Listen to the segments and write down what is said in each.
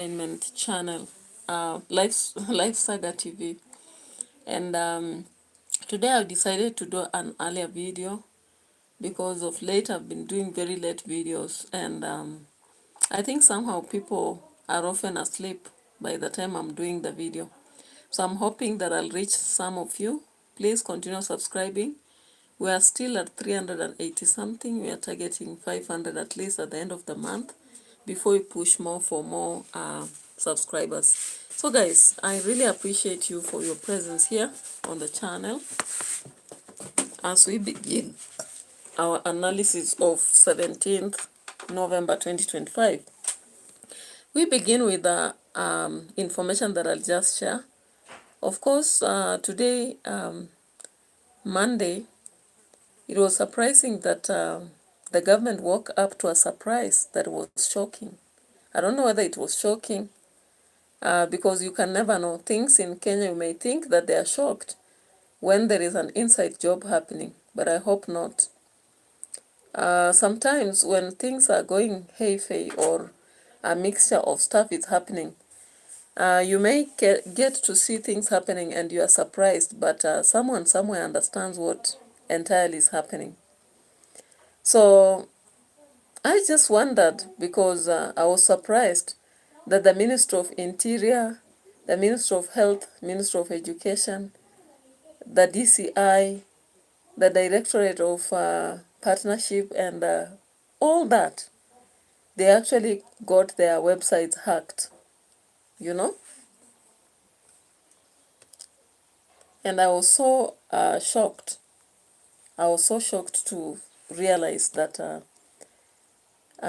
entertainment channel, Life Saga TV. And today I decided to do an earlier video because of late I've been doing very late videos, and I think somehow people are often asleep by the time I'm doing the video. So I'm hoping that I'll reach some of you. Please continue subscribing. We are still at 380 something. We are targeting 500 at least at the end of the month before we push more for more subscribers. So guys, I really appreciate you for your presence here on the channel as we begin our analysis of 17th November 2025. We begin with the information that I'll just share. Of course, today, Monday, it was surprising that the government woke up to a surprise that was shocking. I don't know whether it was shocking because you can never know. Things in Kenya, you may think that they are shocked when there is an inside job happening, but I hope not. Sometimes when things are going hey-fey or a mixture of stuff is happening, you may get to see things happening and you are surprised, but someone somewhere understands what entirely is happening. So I just wondered because I was surprised that the Minister of Interior, the Minister of Health, Minister of Education, the DCI, the Directorate of Partnership, and all that, they actually got their websites hacked, you know? And I was so shocked. I was so shocked to realize that a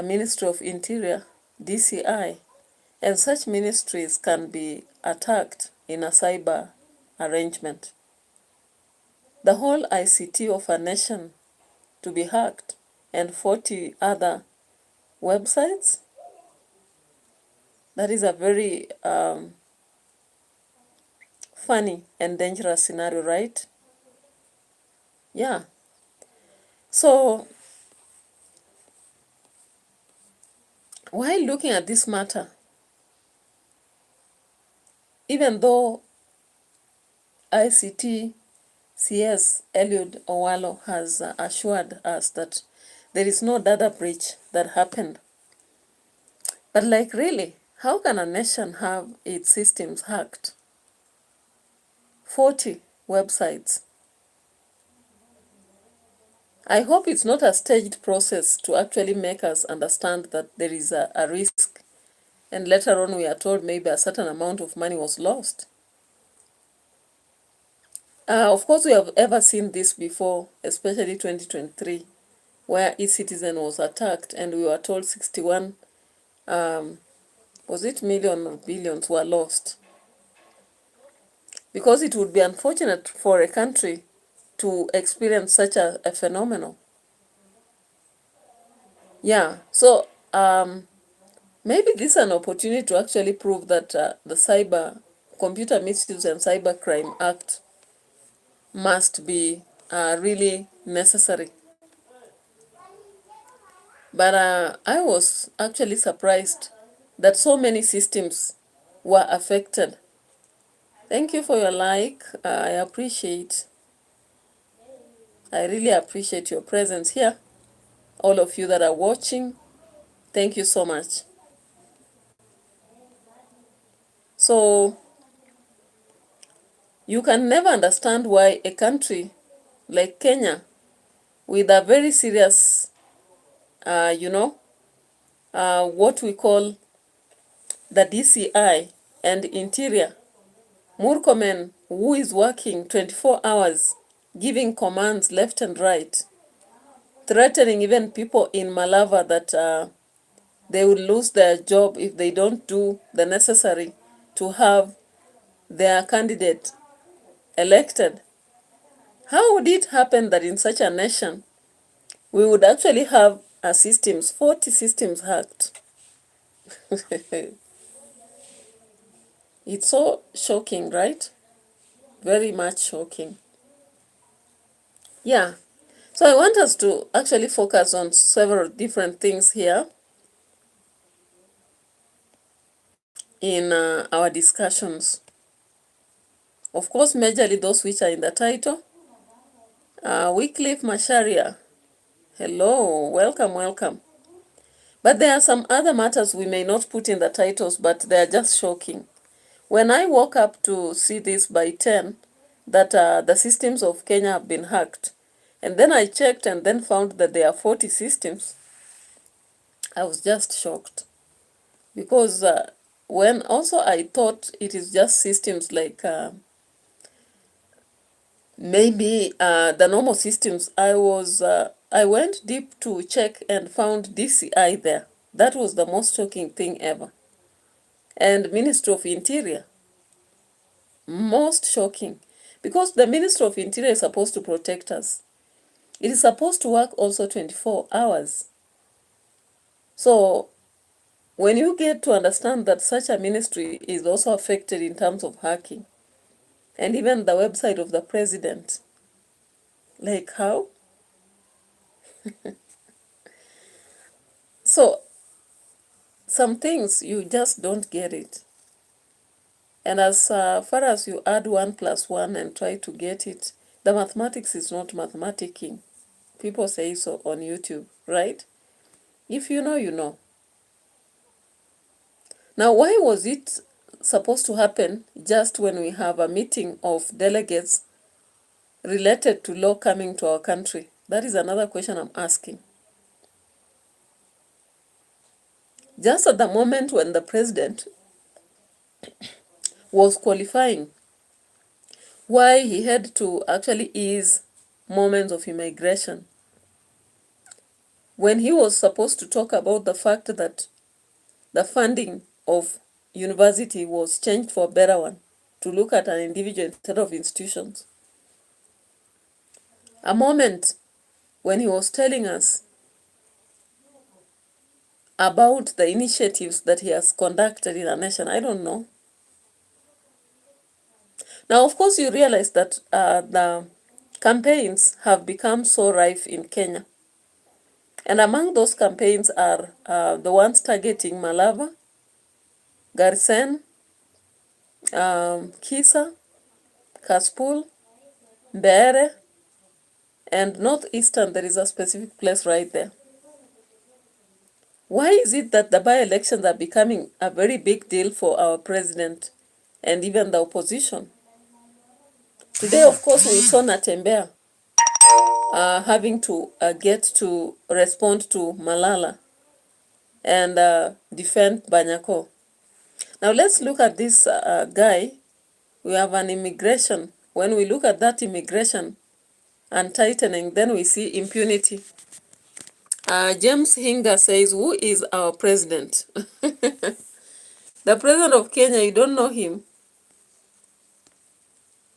Ministry of Interior, DCI, and such ministries can be attacked in a cyber arrangement. The whole ICT of a nation to be hacked and 40 other websites, that is a very funny and dangerous scenario, right? Yeah. So while looking at this matter, even though ICT CS Eliud Owalo has assured us that there is no data breach that happened, but like really, how can a nation have its systems hacked? 40 websites. I hope it's not a staged process to actually make us understand that there is a risk, and later on we are told maybe a certain amount of money was lost. Of course, we have ever seen this before, especially 2023, where eCitizen was attacked and we were told 61, was it million or billions were lost? Because it would be unfortunate for a country to experience such a phenomenon. Yeah, so maybe this is an opportunity to actually prove that the Cyber Computer Misuse and Cybercrime Act must be really necessary. But I was actually surprised that so many systems were affected. Thank you for your like. I really appreciate your presence here. All of you that are watching, thank you so much. So you can never understand why a country like Kenya, with a very serious, what we call the DCI and Interior, Murkomen, who is working 24 hours, giving commands left and right, threatening even people in Malava that they will lose their job if they don't do the necessary to have their candidate elected. How would it happen that in such a nation we would actually have 40 systems hacked? It's so shocking, right? Very much shocking. Yeah. So I want us to actually focus on several different things here. in our discussions. Of course, majorly those which are in the title. Wycliffe Masharia, hello, welcome, welcome. But there are some other matters we may not put in the titles, but they are just shocking. When I woke up to see this by 10, that the systems of Kenya have been hacked, and then I checked and then found that there are 40 systems, I was just shocked. Because when also I thought it is just systems like maybe the normal systems, I went deep to check and found DCI there. That was the most shocking thing ever. And Ministry of Interior, most shocking, because the Ministry of Interior is supposed to protect us. It is supposed to work also 24 hours. So when you get to understand that such a ministry is also affected in terms of hacking, and even the website of the president, like how? So some things you just don't get it. And as far as you add 1 plus 1 and try to get it, the mathematics is not mathematicking. People say so on YouTube, right? If you know, you know. Now, why was it supposed to happen just when we have a meeting of delegates related to law coming to our country? That is another question I'm asking. Just at the moment when the president was qualifying, why he had to actually ease moments of immigration, when he was supposed to talk about the fact that the funding of university was changed for a better one, to look at an individual instead of institutions. A moment when he was telling us about the initiatives that he has conducted in our nation. I don't know. Now, of course, you realize that the campaigns have become so rife in Kenya. And among those campaigns are the ones targeting Malava, Garsen, Kisa, Kaspul, Mbere, and Northeastern. There is a specific place right there. Why is it that the by-elections are becoming a very big deal for our president and even the opposition? Today, of course, we saw Natembea having to get to respond to Malala and defend Banyako. Now, let's look at this guy. We have an immigration. When we look at that immigration and tightening, then we see impunity. James Hinga says, who is our president? The president of Kenya, you don't know him.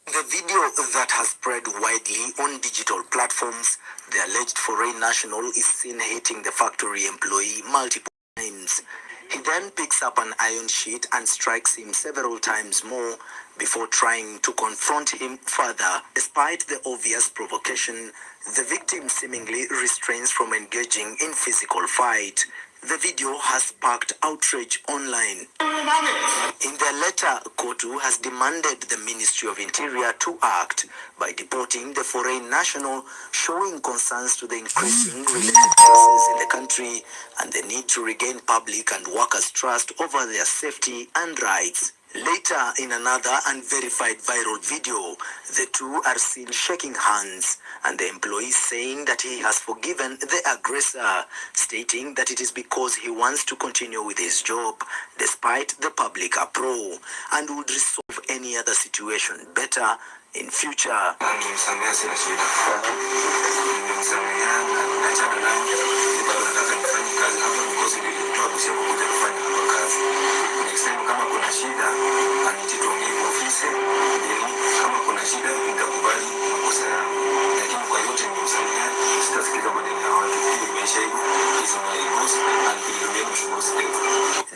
The video that has spread widely on digital platforms, the alleged foreign national is seen hitting the factory employee multiple times. He then picks up an iron sheet and strikes him several times more before trying to confront him further. Despite the obvious provocation, the victim seemingly restrains from engaging in physical fight. The video has sparked outrage online. In their letter, Kotu has demanded the Ministry of Interior to act by deporting the foreign national, showing concerns to the increasing related cases in the country and the need to regain public and workers' trust over their safety and rights. Later, in another unverified viral video, the two are seen shaking hands, and the employee saying that he has forgiven the aggressor, stating that it is because he wants to continue with his job despite the public uproar and would resolve any other situation better in future.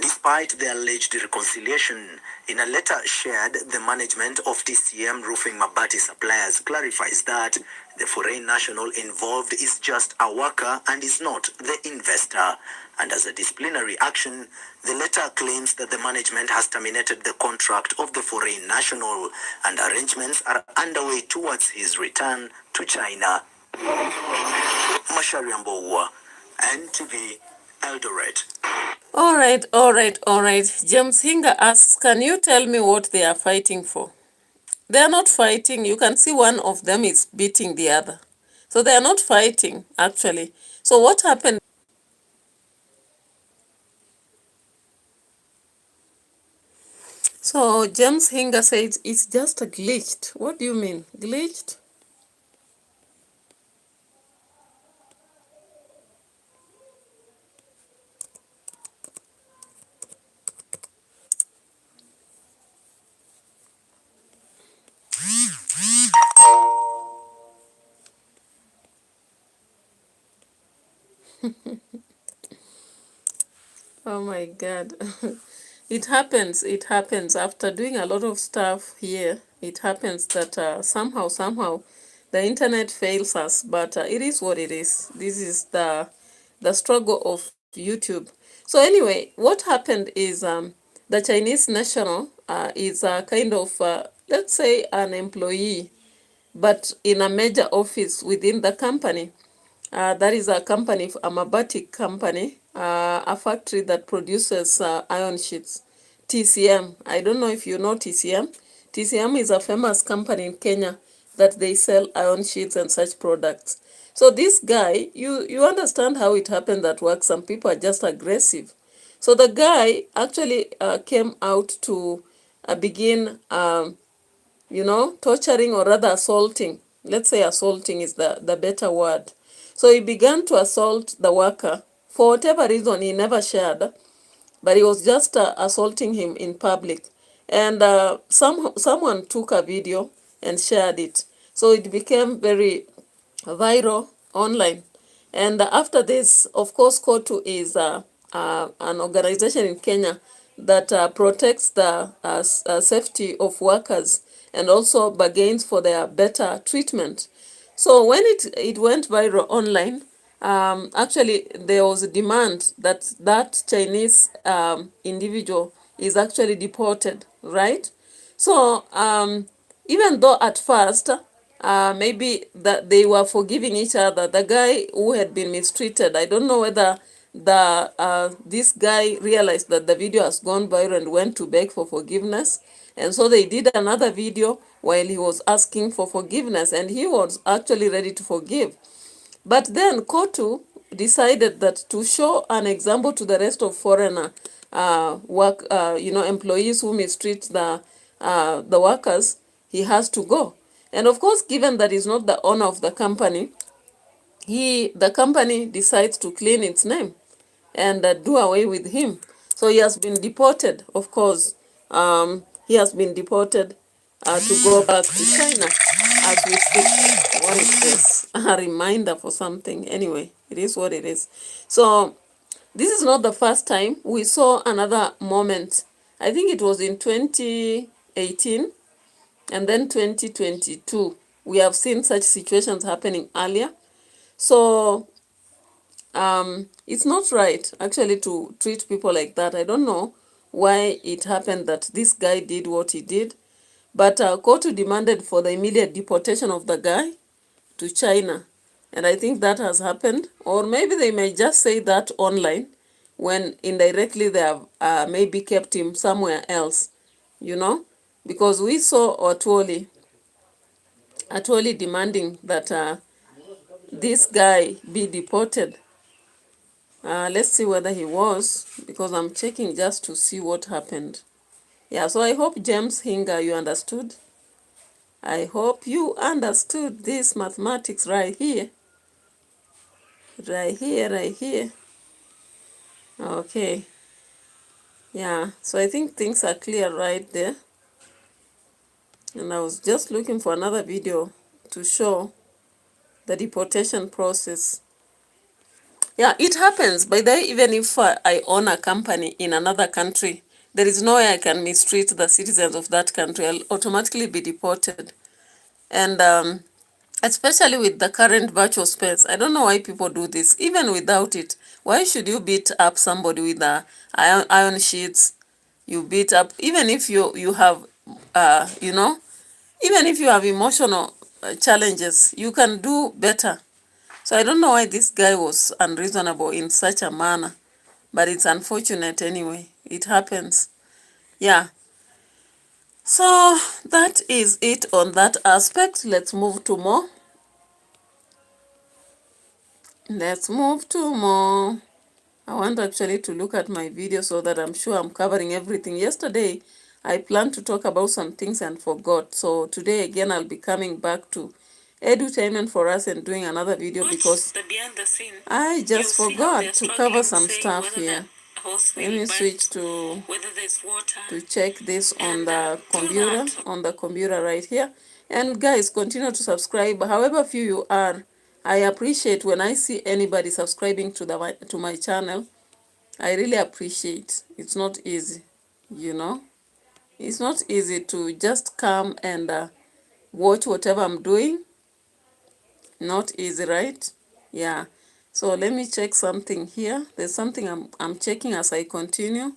Despite the the alleged reconciliation. In a letter shared, the management of TCM Roofing Mabati Suppliers clarifies that the foreign national involved is just a worker and is not the investor. And as a disciplinary action, the letter claims that the management has terminated the contract of the foreign national and arrangements are underway towards his return to China. Mashari Amboua, NTV, Eldoret. All right. James Hinga asks, can you tell me what they are fighting for? They are not fighting. You can see one of them is beating the other. So they are not fighting, actually. So what happened? So James Hinga says it's just a glitched. What do you mean? Glitched? Oh my God. It happens. After doing a lot of stuff here, it happens that somehow, the internet fails us, but it is what it is. This is the struggle of YouTube. So anyway, what happened is the Chinese national is a kind of, let's say, an employee, but in a major office within the company. That is a company, a Mabati company, a factory that produces iron sheets. TCM. I don't know if you know TCM. TCM is a famous company in Kenya that they sell iron sheets and such products. So this guy, you understand how it happened that works. Some people are just aggressive. So the guy actually came out to begin torturing or rather assaulting. Let's say assaulting is the better word. So he began to assault the worker. For whatever reason, he never shared, but he was just assaulting him in public. And someone took a video and shared it. So it became very viral online. And after this, of course, KOTU is an organization in Kenya that protects the safety of workers and also bargains for their better treatment. So when it went viral online, actually there was a demand that that Chinese individual is actually deported, right? So even though at first maybe that they were forgiving each other, the guy who had been mistreated, I don't know whether this guy realized that the video has gone viral and went to beg for forgiveness, and so they did another video while he was asking for forgiveness, and he was actually ready to forgive. But then KOTU decided that to show an example to the rest of foreigner employees who mistreat the workers, he has to go. And of course, given that he's not the owner of the company, the company decides to clean its name and do away with him. So he has been deported, of course. He has been deported to go back to China as we speak. What is this? A reminder for something. Anyway, it is what it is. So this is not the first time. We saw another moment. I think it was in 2018 and then 2022. We have seen such situations happening earlier. So it's not right actually to treat people like that. I don't know why it happened that this guy did what he did, but KOTU demanded for the immediate deportation of the guy to China, and I think that has happened. Or maybe they may just say that online when indirectly they have maybe kept him somewhere else, because we saw Atwoli demanding that this guy be deported. Let's see whether he was, because I'm checking just to see what happened. Yeah, so I hope, James Hinga, you understood. I hope you understood this mathematics right here. Right here. Okay. Yeah, so I think things are clear right there. And I was just looking for another video to show the deportation process. Yeah, it happens. By the way, even if I own a company in another country, there is no way I can mistreat the citizens of that country. I'll automatically be deported. And especially with the current virtual space, I don't know why people do this. Even without it, why should you beat up somebody with iron sheets? You beat up, even if you have, even if you have emotional challenges, you can do better. So I don't know why this guy was unreasonable in such a manner, but it's unfortunate anyway. It happens. Yeah. So that is it on that aspect. Let's move to more. Let's move to more. I want actually to look at my video so that I'm sure I'm covering everything. Yesterday, I planned to talk about some things and forgot. So today again, I'll be coming back to edutainment for us and doing another video because I just forgot to cover some stuff here. Let me switch to check this on the computer right here. And guys, continue to subscribe. However few you are, I appreciate when I see anybody subscribing to my channel. I really appreciate. It's not easy, you know. It's not easy to just come and watch whatever I'm doing. Not easy, right? Yeah. So let me check something here. There's something I'm checking as I continue.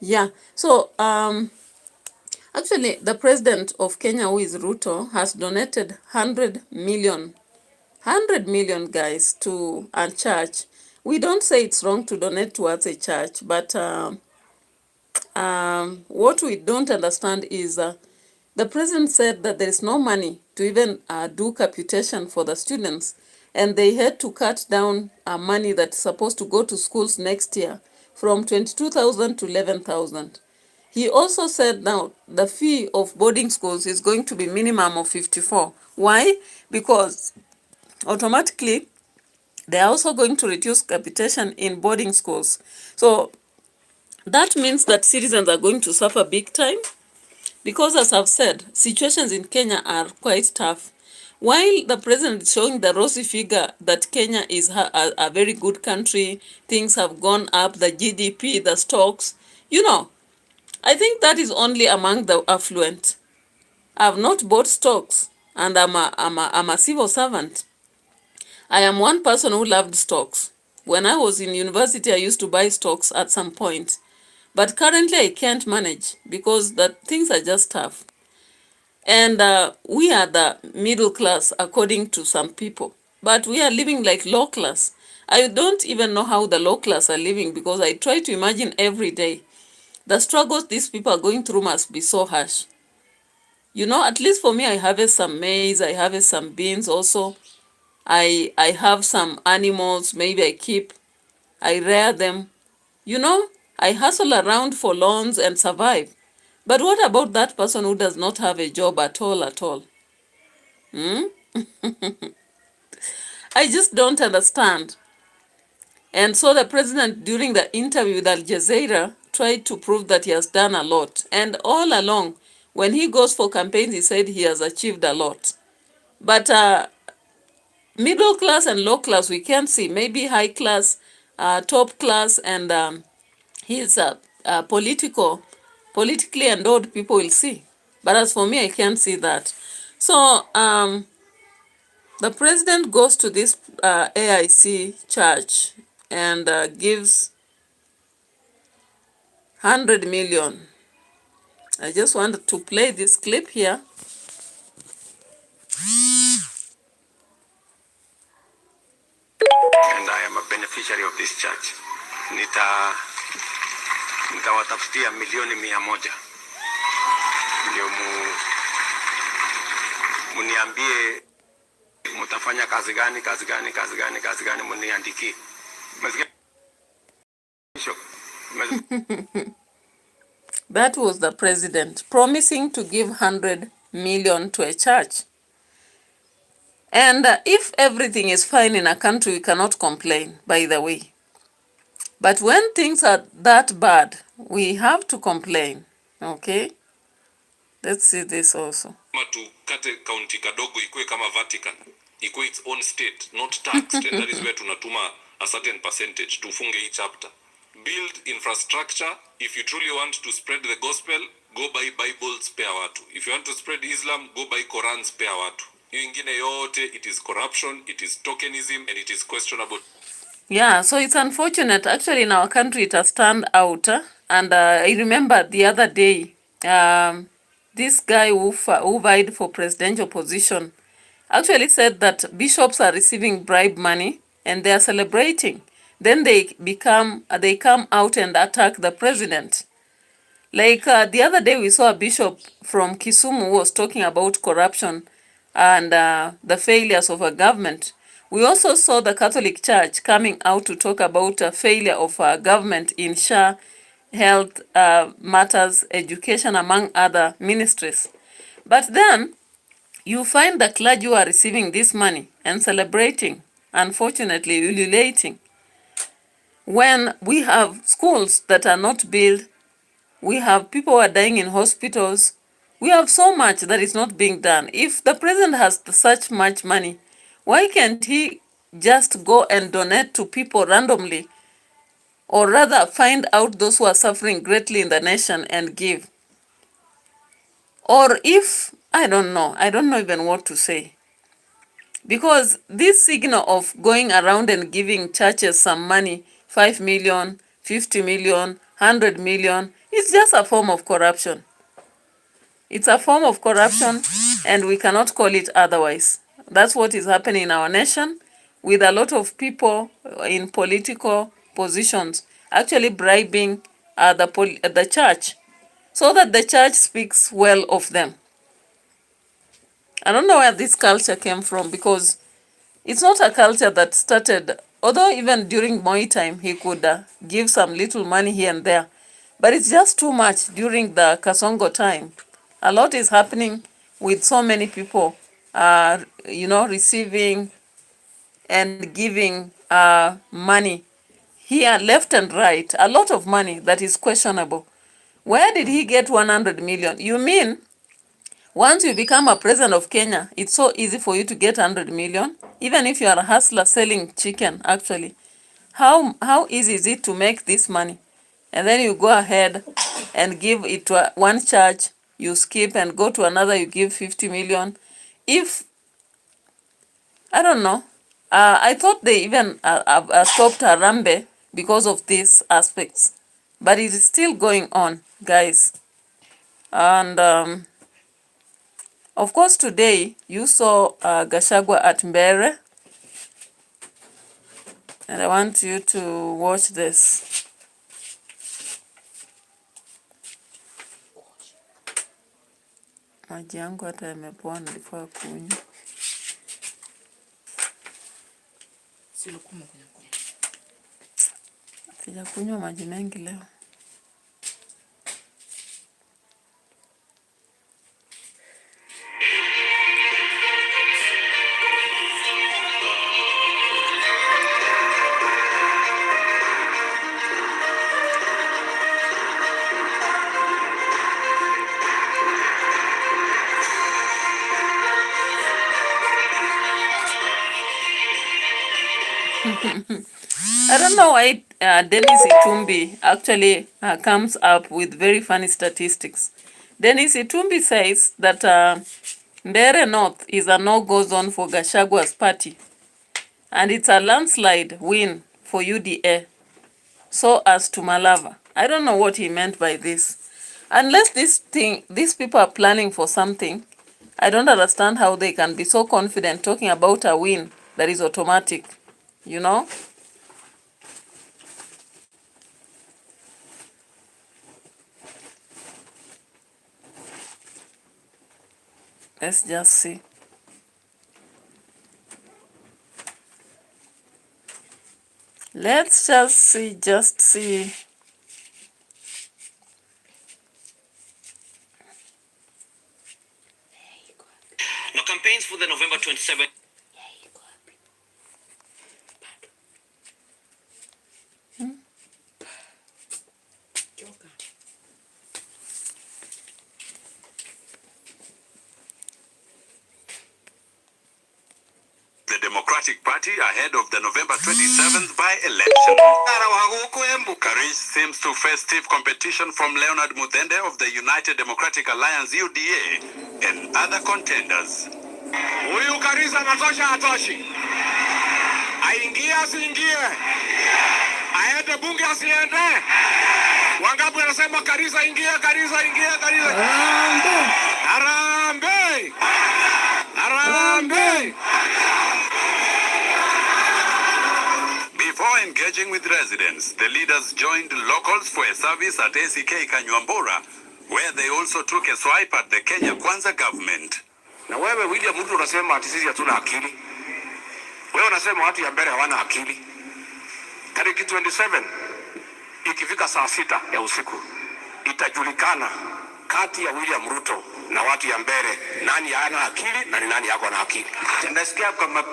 Yeah. So actually the president of Kenya, who is Ruto, has donated 100 million guys to a church. We don't say it's wrong to donate towards a church, but what we don't understand is the president said that there is no money to even do capitation for the students, and they had to cut down money that's supposed to go to schools next year from 22,000 to 11,000. He also said now the fee of boarding schools is going to be minimum of 54. Why? Because automatically they are also going to reduce capitation in boarding schools. So that means that citizens are going to suffer big time because, as I've said, situations in Kenya are quite tough. While the president is showing the rosy figure that Kenya is a very good country, things have gone up, the GDP, the stocks, I think that is only among the affluent. I've not bought stocks, and I'm a civil servant. I am one person who loved stocks. When I was in university, I used to buy stocks at some point. But currently, I can't manage because things are just tough. And we are the middle class, according to some people. But we are living like low class. I don't even know how the low class are living because I try to imagine every day. The struggles these people are going through must be so harsh. At least for me, I harvest some maize, I harvest some beans also. I have some animals, maybe I rear them. I hustle around for loans and survive. But what about that person who does not have a job at all, at all? I just don't understand. And so the president, during the interview with Al Jazeera, tried to prove that he has done a lot. And all along, when he goes for campaigns, he said he has achieved a lot. But middle class and low class, we can't see. Maybe high class, top class, and his politically endowed people will see. But as for me, I can't see that. So the president goes to this AIC church and gives 100 million. I just wanted to play this clip here. And I am a beneficiary of this church. Nitawatafutia milioni 100 ndio muniambie mutafanya kazi gani, muniandikie. That was the president promising to give 100 million to a church. And if everything is fine in a country, we cannot complain, by the way. But when things are that bad, we have to complain, okay? Let's see this also. Tukate county kadogo ikuwe kama Vatican, ikuwe its own state, not taxed, and that is where tunatuma a certain percentage, tufunge hii chapter. build infrastructure. If you truly want to spread the gospel, go buy Bibles, spare watu. If you want to spread Islam, go buy Quran, spare watu. Hiyo ingine yote, it is corruption, it is tokenism, and it is questionable. Yeah, so it's unfortunate. Actually, in our country, it has turned out. And I remember the other day, this guy who vied for presidential position actually said that bishops are receiving bribe money and they are celebrating. Then they come out and attack the president. Like the other day, we saw a bishop from Kisumu who was talking about corruption and the failures of a government. We also saw the Catholic Church coming out to talk about a failure of government in health matters, education, among other ministries. But then you find the clergy who are receiving this money and celebrating, unfortunately, ululating, when we have schools that are not built. We have people who are dying in hospitals. We have so much that is not being done. If the president has such much money, why can't he just go and donate to people randomly, or rather find out those who are suffering greatly in the nation and give? Or if, I don't know even what to say. Because this signal of going around and giving churches some money, 5 million, 50 million, 100 million, is just a form of corruption. It's a form of corruption, and we cannot call it otherwise. That's what is happening in our nation, with a lot of people in political positions actually bribing the church so that the church speaks well of them. I don't know where this culture came from, because it's not a culture that started, although even during Moi time, he could give some little money here and there. But it's just too much during the Kasongo time. A lot is happening with so many people, receiving and giving money here, left and right. A lot of money that is questionable. Where did he get 100 million? You mean once you become a president of Kenya, it's so easy for you to get 100 million, even if you are a hustler selling chicken, actually. How easy is it to make this money? And then you go ahead and give it to one church, you skip and go to another, you give 50 million. If, I don't know, I thought they even stopped Harambe because of these aspects. But it is still going on, guys. And of course, today you saw Gachagua at Mbere, and I want you to watch this. Maji yangu hata yamepoa, nilifaa kunywa. Sijakunywa maji mengi leo. I don't know why Dennis Itumbi actually comes up with very funny statistics. Dennis Itumbi says that Mbere North is a no-go zone for Gashagua's party, and it's a landslide win for UDA, so as to Malava. I don't know what he meant by this. Unless these people are planning for something, I don't understand how they can be so confident talking about a win that is automatic, you know? Let's just see. Let's just see. Now, campaigns for the November 27th. The Democratic Democratic Party ahead of the November 27th by-election. Karij seems to face stiff competition from Leonard Mudende of the United Democratic Alliance UDA and other contenders. Huyu Karisa anatosha atoshi. Aingie asiingie. Aende bunge asiende. Wangapi wanasema Karisa ingie, Karisa ingie, Karisa. Harambee. Harambee. Before engaging with residents, the leaders joined locals for a service at AIC Kanywambora, where they also took a swipe at the Kenya Kwanza government. Na wewe William mtu unasema ati sisi hatuna akili. Wewe unasema watu ya mbele hawana akili. Tariki 27 ikifika saa 6 ya usiku itajulikana kati ya William Ruto na watu ya mbele nani hana akili na ni nani yako na akili. Tunasikia kwa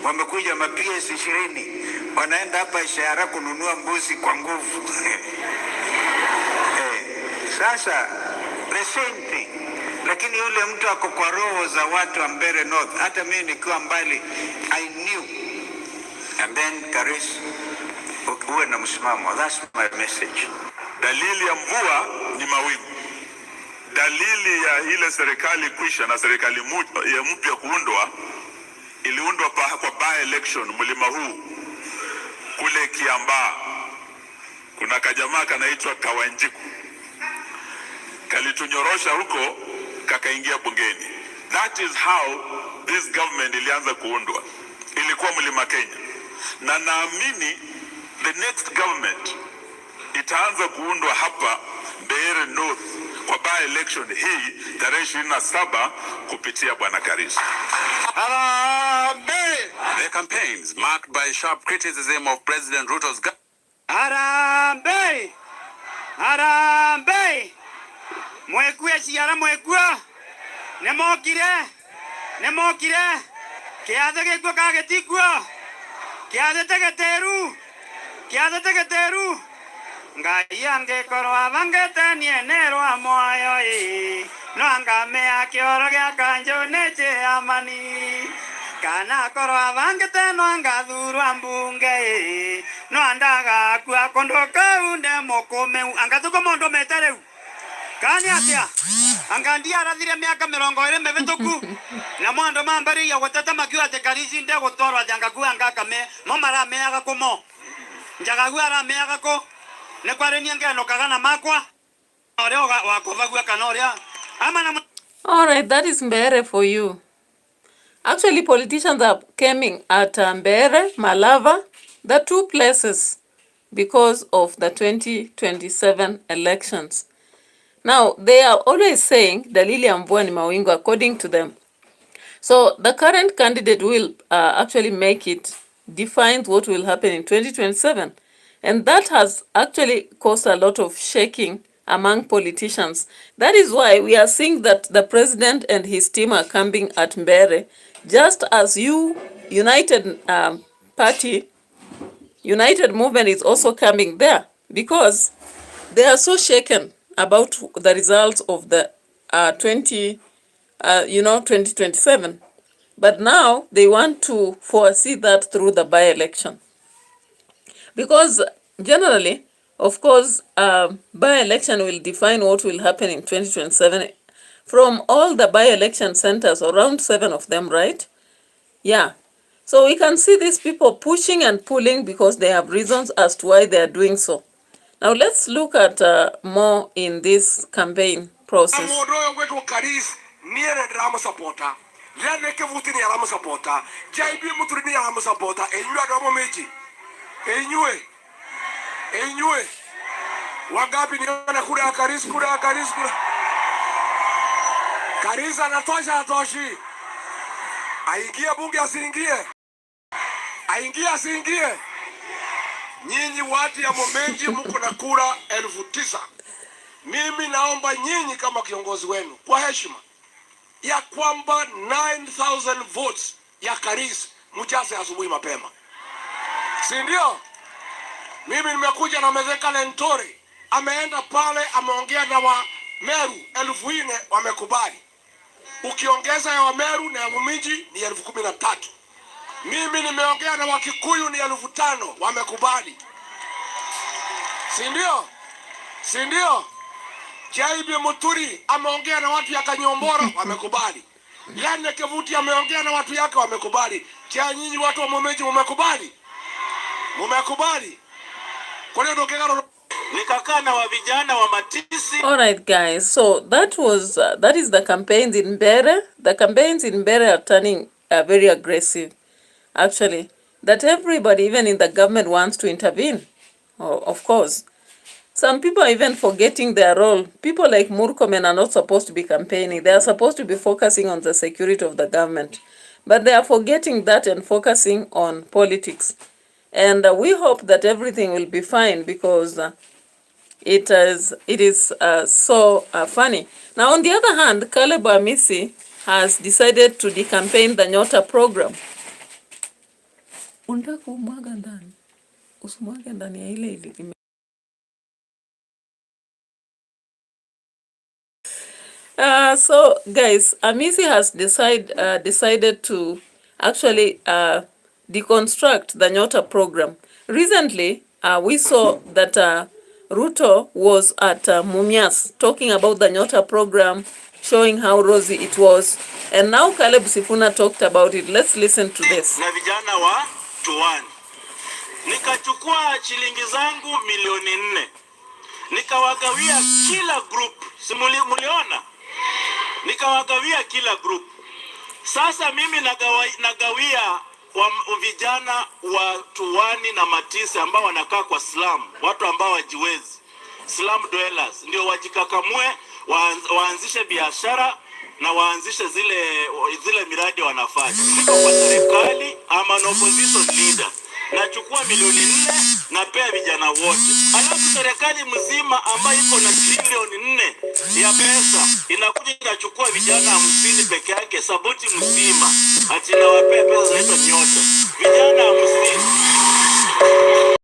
wamekuja PS 20 wanaenda hapa ishara kununua mbuzi kwa nguvu. Sasa presente, lakini yule mtu ako kwa roho za watu wa Mbere North. Hata mimi nikiwa mbali I knew. And then Karis uwe na msimamo. That's my message. Dalili ya mvua ni mawingu. Dalili ya ile serikali kwisha na serikali mpya kuundwa iliundwa kwa by-election mlima huu kule Kiambaa. Kuna kajamaa kanaitwa Kawanjiku kalitunyorosha huko kakaingia bungeni. That is how this government ilianza kuundwa. Ilikuwa mlima Kenya. Na naamini the next government itaanza kuundwa hapa Mbeere North kwa by-election hii tarehe 27 kupitia Bwana Karisa. The campaigns marked by sharp criticism of President Ruto's government. Harambee! Harambee! Mwekue ciara mwekua. Nemokire. Kiathe gikuo kagetikua. Kiathe tegeteru. Ngai angekorwo abangete nienero moyo no angame akioro gya kanjo neche amani kana korwo abangete no angathurwa mbunge no andaga kwa kondoka unde mokome angatuko mondo metereu kani atia angandia arathire miaka 20 mevituku na mwando mambari ya guteta makiwa ate Karisi nde gutorwa jangakuwa ngakame no marameaga kumo njagagu arameaga ko ne kware niangeno kagana makwa ore wakova kanoria ama. All right, that is Mbeere for you. Actually, politicians are coming at Mbeere, Malava, the two places because of the 2027 elections. Now, they are always saying dalili ya mvua ni mawingu according to them. So the current candidate will actually make it, defines what will happen in 2027. And that has actually caused a lot of shaking among politicians. That is why we are seeing that the president and his team are camping at Mbeere, just as United Movement is also coming there, because they are so shaken about the results of the 2027. But now they want to foresee that through the by-election. Because generally, of course, by-election will define what will happen in 2027 from all the by-election centers, around 7 of them, right? Yeah. So we can see these people pushing and pulling because they have reasons as to why they are doing so. Now let's look at more in this campaign process. Enywe wangapi niona kura Karisa Karisa anatosha atoshi aingie bunge asiingie nyinyi watu ya Momenji mko na kura 9,000. Mimi naomba nyinyi kama kiongozi wenu kwa heshima ya kwamba 9,000 votes ya Karisa mjaze asubuhi mapema, si ndio? Mimi nimekuja na Mezeka Lentori, ameenda pale ameongea na wa Meru 4,000 wamekubali. Ukiongeza ya wa Meru na ya Muminji ni 13,000. Mimi nimeongea na Wakikuyu ni 5,000 wamekubali. Si ndio? Jaibi Muturi ameongea na watu ya Kanyombora wamekubali. Yane Kevuti ameongea na watu yake wamekubali. Je, nyinyi watu wa Mumeji mmekubali? Kwa nini ndokegaro nikakaa na wa vijana wa Matisi? All right, guys. So that is the campaigns in Mbere. The campaigns in Mbere are turning very aggressive. Actually, that everybody, even in the government, wants to intervene. Oh, of course. Some people are even forgetting their role. People like Murkomen are not supposed to be campaigning. They are supposed to be focusing on the security of the government. But they are forgetting that and focusing on politics. And we hope that everything will be fine because it is so funny. Now, on the other hand, Caleb Amisi has decided to decampaign the Nyota program. Unataka umwaga ndani. Usimwage ndani ya ile. So guys, Amisi has decided to actually deconstruct the Nyota program. Recently, we saw that RUTO was at Mumias talking about the Nyota program, showing how rosy it was. And now Caleb Sifuna talked about it. Let's listen to this. Na vijana wa Tuwani. Nikachukua shilingi zangu milioni 4. Nikawagawia kila group. Simuliona? Nikawagawia kila group. Sasa mimi nagawia vijana wa Tuwani na Matisi ambao wanakaa kwa slum, watu ambao wajiwezi, slum dwellers, ndio wajikakamue, waanzishe biashara na waanzishe zile miradi wanafanya. Siko kwa serikali ama na opposition leader. Nachukua milioni 4 napea vijana wote. Alafu serikali mzima ambayo iko na trilioni 4 ya pesa inakuja inachukua vijana 50 peke yake, saboti mzima ati nawapea pesa za hizo Nyota. Vijana 50.